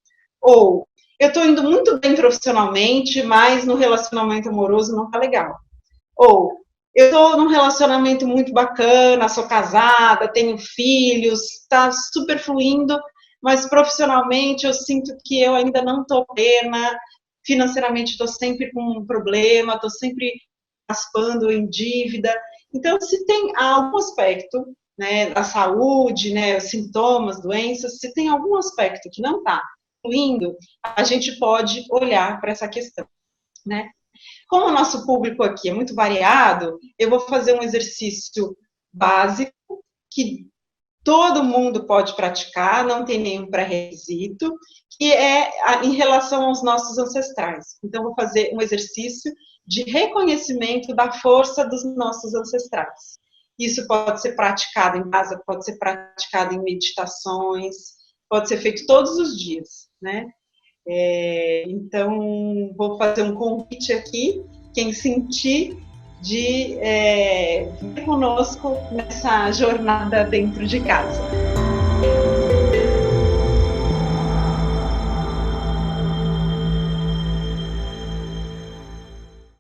Ou, eu estou indo muito bem profissionalmente, mas no relacionamento amoroso não está legal. Ou, eu estou num relacionamento muito bacana, sou casada, tenho filhos, está super fluindo, mas profissionalmente eu sinto que eu ainda não estou plena, financeiramente estou sempre com um problema, estou sempre raspando em dívida. Então, se tem algum aspecto, né, da saúde, né, sintomas, doenças, se tem algum aspecto que não está fluindo, a gente pode olhar para essa questão, né? Como o nosso público aqui é muito variado, eu vou fazer um exercício básico que todo mundo pode praticar, não tem nenhum pré-requisito, que é em relação aos nossos ancestrais. Então, vou fazer um exercício de reconhecimento da força dos nossos ancestrais. Isso pode ser praticado em casa, pode ser praticado em meditações, pode ser feito todos os dias, né? Então, vou fazer um convite aqui, quem sentir de vir conosco nessa jornada dentro de casa.